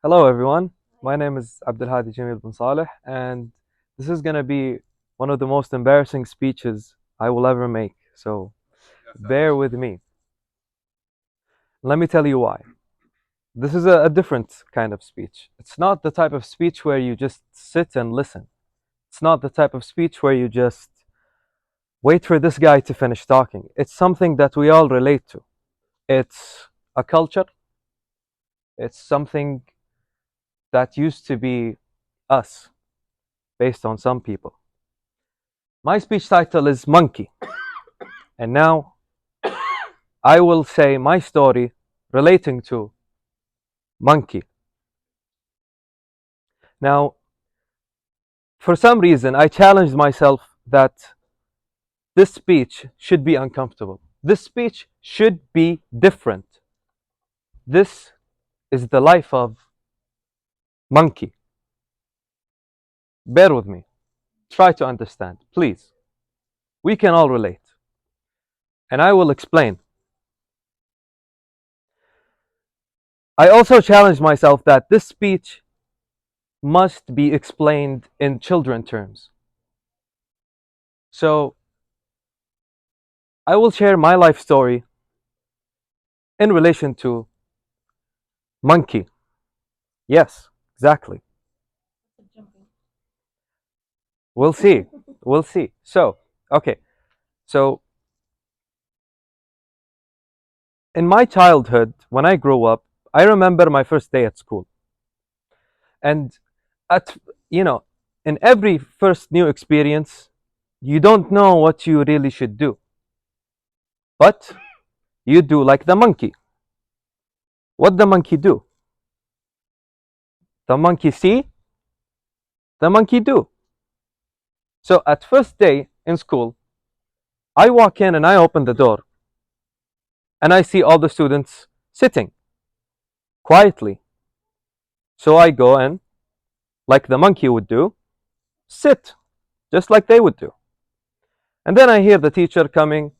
Hello, everyone. My name is Hadi Jameel bin Saleh, and this is going to be one of the most embarrassing speeches I will ever make. So bear with me. Let me tell you why. This is a different kind of speech. It's not the type of speech where you just sit and listen. It's not the type of speech where you just wait for this guy to finish talking. It's something that we all relate to. It's a culture, it's something that used to be us based on some people. My speech title is Monkey, and now I will say my story relating to Monkey. Now, for some reason, I challenged myself that this speech should be uncomfortable. This speech should be different. This is the life of Monkey. Bear with me. Try to understand, please. We can all relate. And I will explain. I also challenged myself that this speech must be explained in children terms. So I will share my life story in relation to Monkey. Yes, exactly. We'll see. We'll see. So, okay. So, in my childhood, when I grew up, I remember my first day at school. And at, you know, in every first new experience, you don't know what you really should do. But you do like the monkey. What the monkey do? The monkey see, the monkey do. So at first day in school, I walk in and I open the door and I see all the students sitting quietly. So I go and, like the monkey would do, sit, just like they would do. And then I hear the teacher coming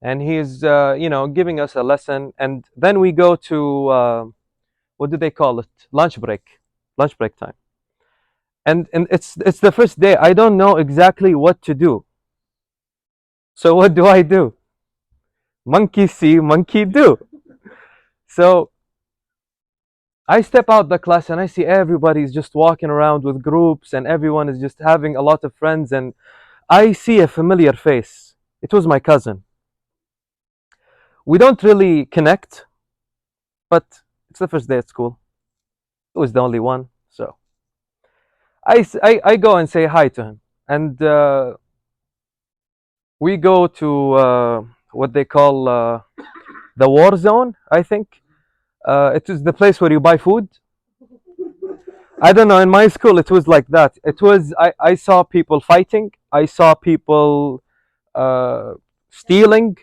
and he's, giving us a lesson. And then we go to, what do they call it? Lunch break time. And it's the first day. I don't know exactly what to do. So what do I do? Monkey see, monkey do. So I step out the class and I see everybody's just walking around with groups and everyone is just having a lot of friends and I see a familiar face. It was my cousin. We don't really connect, but it's the first day at school. It was the only one. So I go and say hi to him. And we go to what they call the war zone, I think. It is the place where you buy food. I don't know. In my school, it was like that. I saw people fighting. I saw people uh, stealing.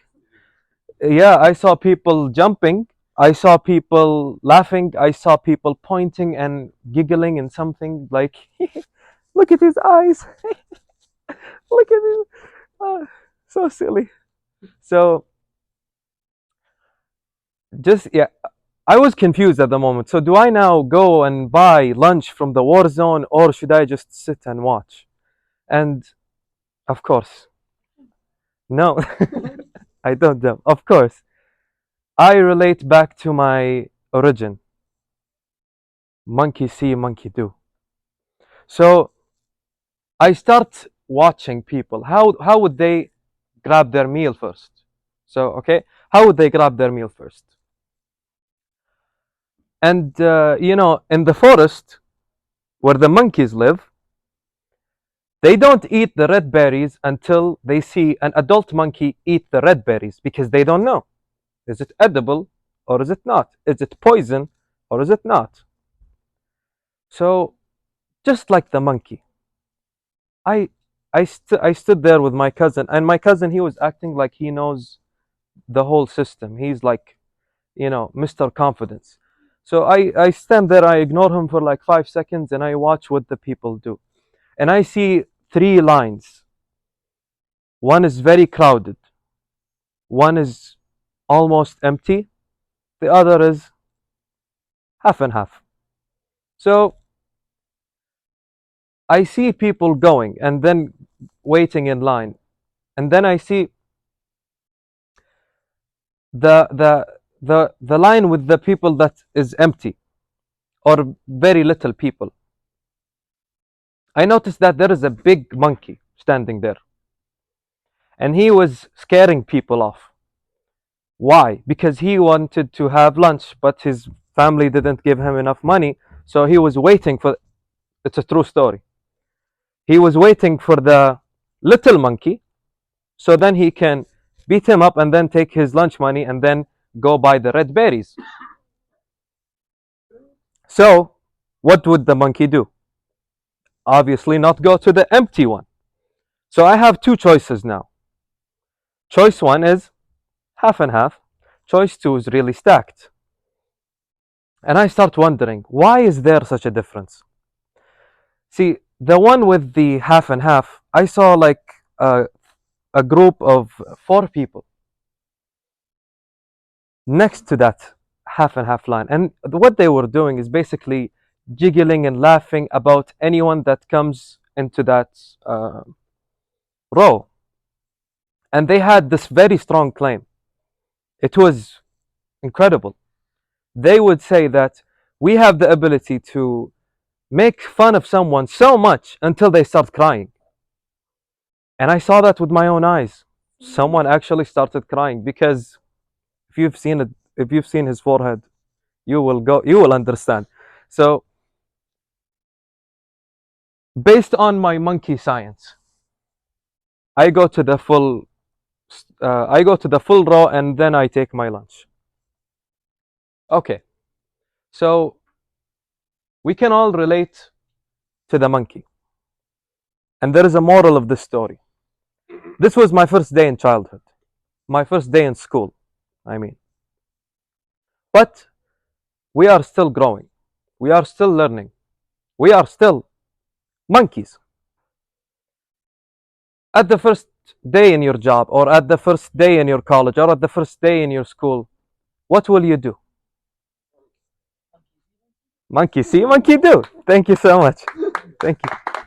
Yeah, I saw people jumping. I saw people laughing. I saw people pointing and giggling and something like, look at his eyes. Look at him. So silly. So just, yeah, I was confused at the moment. So do I now go and buy lunch from the war zone or should I just sit and watch? And of course, no, I don't jump. Of course, I relate back to my origin. Monkey see, monkey do. So I start watching people. How would they grab their meal first? So okay, how would they grab their meal first? And in the forest where the monkeys live, they don't eat the red berries until they see an adult monkey eat the red berries because they don't know. Is it edible or is it not? Is it poison or is it not? So just like the monkey, I I stood there with my cousin, and my cousin, he was acting like he knows the whole system. He's like, Mr. Confidence. So I stand there, I ignore him for like 5 seconds, and I watch what the people do. And I see three lines. One is very crowded. One is almost empty. The other is half and half. So I see people going and then waiting in line, and then I see the line with the people that is empty or very little people. I noticed that there is a big monkey standing there, and he was scaring people off. Why? Because he wanted to have lunch, but his family didn't give him enough money, so he was waiting for. It's a true story. He was waiting for the little monkey, so then he can beat him up and then take his lunch money and then go buy the red berries. So, what would the monkey do? Obviously, not go to the empty one. So, I have two choices now. Choice one is half and half, choice two is really stacked. And I start wondering, why is there such a difference? See, the one with the half and half, I saw like a group of four people next to that half and half line. And what they were doing is basically jiggling and laughing about anyone that comes into that row. And they had this very strong claim. It was incredible. They would say that we have the ability to make fun of someone so much until they start crying. And I saw that with my own eyes. Someone actually started crying because if you've seen it, if you've seen his forehead, you will understand. So based on my monkey science, I go to the full I go to the full row and then I take my lunch. Okay, so we can all relate to the monkey, and there is a moral of this story. This was my first day in childhood, my first day in school, I mean. But we are still growing, we are still learning, we are still monkeys. At the first day in your job, or at the first day in your college, or at the first day in your school, what will you do? Monkey see, monkey do. Thank you so much. Thank you.